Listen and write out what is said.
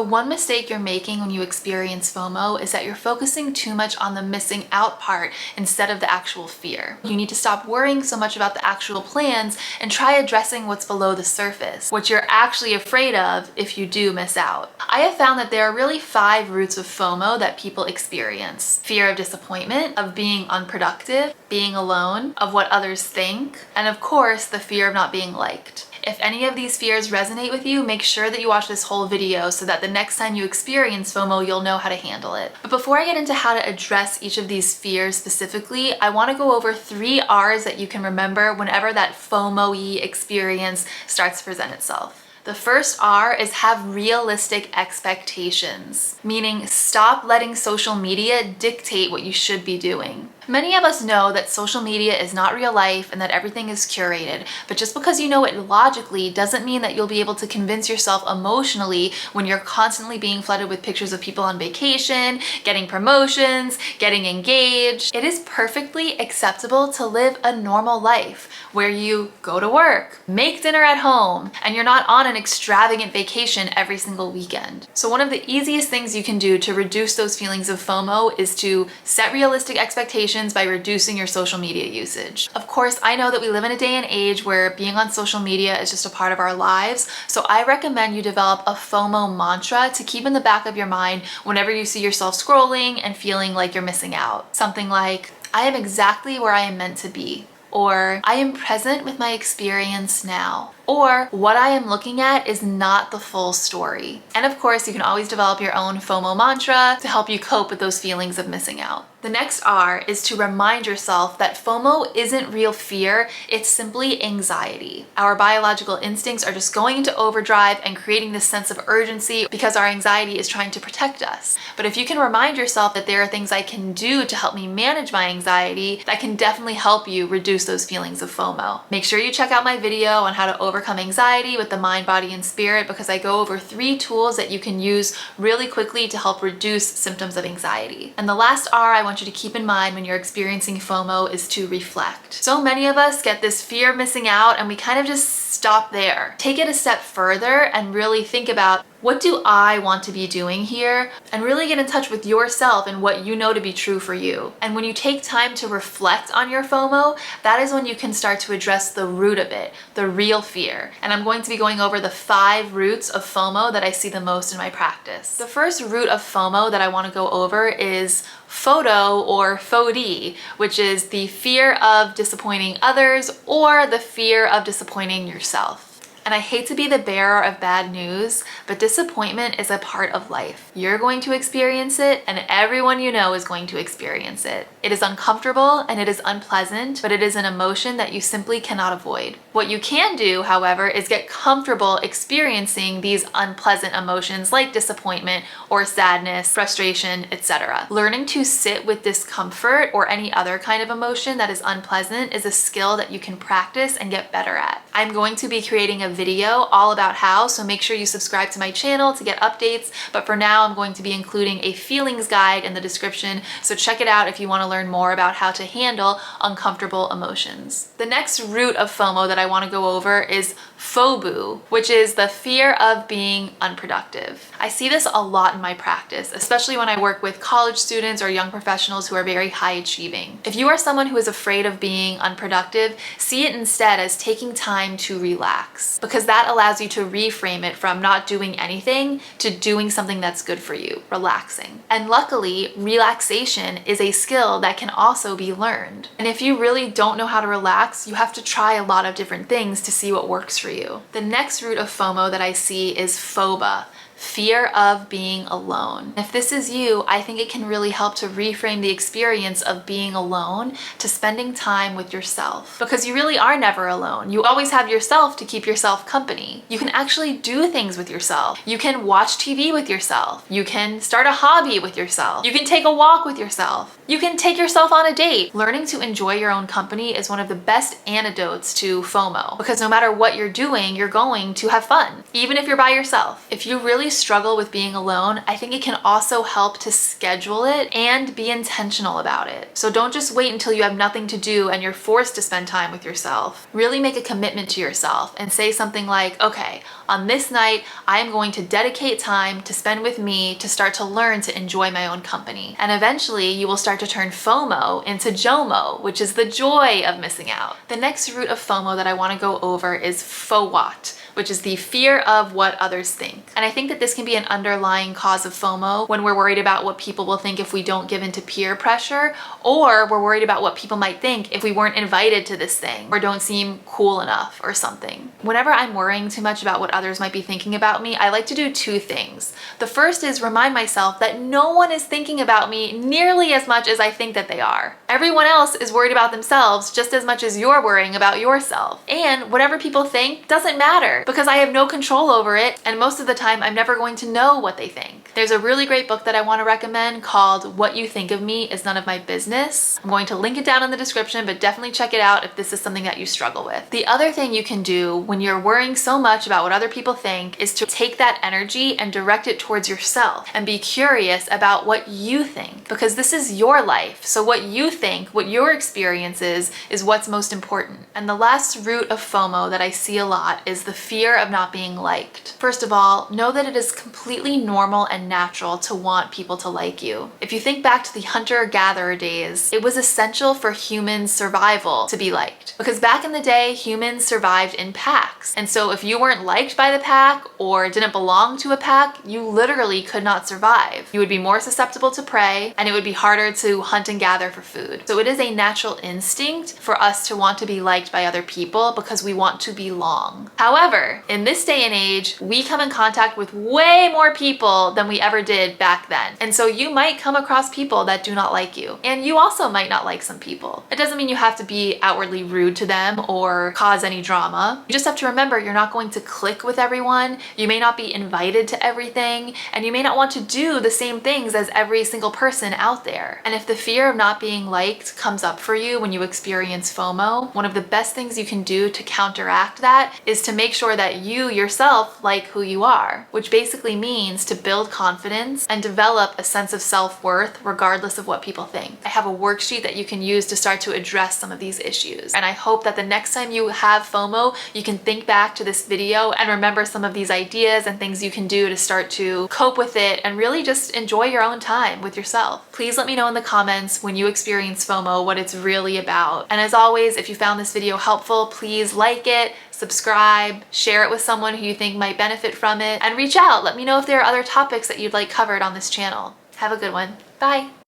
The one mistake you're making when you experience FOMO is that you're focusing too much on the missing out part instead of the actual fear. You need to stop worrying so much about the actual plans and try addressing what's below the surface, what you're actually afraid of if you do miss out. I have found that there are really 5 roots of FOMO that people experience. Fear of disappointment, of being unproductive, being alone, of what others think, and of course, the fear of not being liked. If any of these fears resonate with you, make sure that you watch this whole video so that the next time you experience FOMO, you'll know how to handle it. But before I get into how to address each of these fears specifically, I want to go over 3 R's that you can remember whenever that FOMO-y experience starts to present itself. The first R is have realistic expectations, meaning stop letting social media dictate what you should be doing. Many of us know that social media is not real life and that everything is curated, but just because you know it logically doesn't mean that you'll be able to convince yourself emotionally when you're constantly being flooded with pictures of people on vacation, getting promotions, getting engaged. It is perfectly acceptable to live a normal life where you go to work, make dinner at home, and you're not on an extravagant vacation every single weekend. So one of the easiest things you can do to reduce those feelings of FOMO is to set realistic expectations by reducing your social media usage. Of course, I know that we live in a day and age where being on social media is just a part of our lives, so I recommend you develop a FOMO mantra to keep in the back of your mind whenever you see yourself scrolling and feeling like you're missing out. Something like, I am exactly where I am meant to be, or I am present with my experience now, or what I am looking at is not the full story. And of course, you can always develop your own FOMO mantra to help you cope with those feelings of missing out. The next R is to remind yourself that FOMO isn't real fear, it's simply anxiety. Our biological instincts are just going into overdrive and creating this sense of urgency because our anxiety is trying to protect us. But if you can remind yourself that there are things I can do to help me manage my anxiety, that can definitely help you reduce those feelings of FOMO. Make sure you check out my video on how to overcome anxiety with the mind, body, and spirit, because I go over 3 tools that you can use really quickly to help reduce symptoms of anxiety. And the last R I want you to keep in mind when you're experiencing FOMO is to reflect. So many of us get this fear of missing out and we kind of just stop there. Take it a step further and really think about, what do I want to be doing here? And really get in touch with yourself and what you know to be true for you. And when you take time to reflect on your FOMO, that is when you can start to address the root of it, the real fear. And I'm going to be going over the 5 roots of FOMO that I see the most in my practice. The first root of FOMO that I want to go over is FODO or FOD, which is the fear of disappointing others or the fear of disappointing yourself. And I hate to be the bearer of bad news, but disappointment is a part of life. You're going to experience it, and everyone you know is going to experience it. It is uncomfortable and it is unpleasant, but it is an emotion that you simply cannot avoid. What you can do, however, is get comfortable experiencing these unpleasant emotions like disappointment or sadness, frustration, etc. Learning to sit with discomfort or any other kind of emotion that is unpleasant is a skill that you can practice and get better at. I'm going to be creating a video all about how, so make sure you subscribe to my channel to get updates. But for now, I'm going to be including a feelings guide in the description, so check it out if you want to learn more about how to handle uncomfortable emotions. The next root of FOMO that I want to go over is FOBU, which is the fear of being unproductive. I see this a lot in my practice, especially when I work with college students or young professionals who are very high achieving. If you are someone who is afraid of being unproductive, see it instead as taking time to relax, because that allows you to reframe it from not doing anything to doing something that's good for you, relaxing. And luckily, relaxation is a skill that can also be learned. And if you really don't know how to relax, you have to try a lot of different things to see what works for you. The next root of FOMO that I see is FOBA, fear of being alone. If this is you, I think it can really help to reframe the experience of being alone to spending time with yourself, because you really are never alone. You always have yourself to keep yourself company. You can actually do things with yourself. You can watch TV with yourself. You can start a hobby with yourself. You can take a walk with yourself. You can take yourself on a date. Learning to enjoy your own company is one of the best antidotes to FOMO, because no matter what you're doing, you're going to have fun, even if you're by yourself. If you really struggle with being alone, I think it can also help to schedule it and be intentional about it. So don't just wait until you have nothing to do and you're forced to spend time with yourself. Really make a commitment to yourself and say something like, okay, on this night, I am going to dedicate time to spend with me to start to learn to enjoy my own company. And eventually you will start to turn FOMO into JOMO, which is the joy of missing out. The next root of FOMO that I want to go over is FOWOT, which is the fear of what others think. And I think that this can be an underlying cause of FOMO when we're worried about what people will think if we don't give into peer pressure, or we're worried about what people might think if we weren't invited to this thing or don't seem cool enough or something. Whenever I'm worrying too much about what others might be thinking about me, I like to do two things. The first is remind myself that no one is thinking about me nearly as much as I think that they are. Everyone else is worried about themselves just as much as you're worrying about yourself. And whatever people think doesn't matter, because I have no control over it, and most of the time I'm never going to know what they think. There's a really great book that I want to recommend called What You Think of Me Is None of My Business. I'm going to link it down in the description, but definitely check it out if this is something that you struggle with. The other thing you can do when you're worrying so much about what other people think is to take that energy and direct it towards yourself and be curious about what you think, because this is your life. So what you think, what your experience is what's most important. And the last root of FOMO that I see a lot is the fear of not being liked. First of all, know that it is completely normal and natural to want people to like you. If you think back to the hunter-gatherer days, it was essential for human survival to be liked. Because back in the day, humans survived in packs. And so if you weren't liked by the pack or didn't belong to a pack, you literally could not survive. You would be more susceptible to prey, and it would be harder to hunt and gather for food. So it is a natural instinct for us to want to be liked by other people because we want to belong. However, in this day and age, we come in contact with way more people than we ever did back then. And so you might come across people that do not like you. And you also might not like some people. It doesn't mean you have to be outwardly rude to them or cause any drama. You just have to remember you're not going to click with everyone. You may not be invited to everything, and you may not want to do the same things as every single person out there. And if the fear of not being liked comes up for you when you experience FOMO, one of the best things you can do to counteract that is to make sure that you yourself like who you are, which basically means to build confidence and develop a sense of self-worth regardless of what people think. I have a worksheet that you can use to start to address some of these issues. And I hope that the next time you have FOMO, you can think back to this video and remember some of these ideas and things you can do to start to cope with it and really just enjoy your own time with yourself. Please let me know in the comments when you experience FOMO what it's really about. And as always, if you found this video helpful, please like it, subscribe, share it with someone who you think might benefit from it, and reach out. Let me know if there are other topics that you'd like covered on this channel. Have a good one. Bye.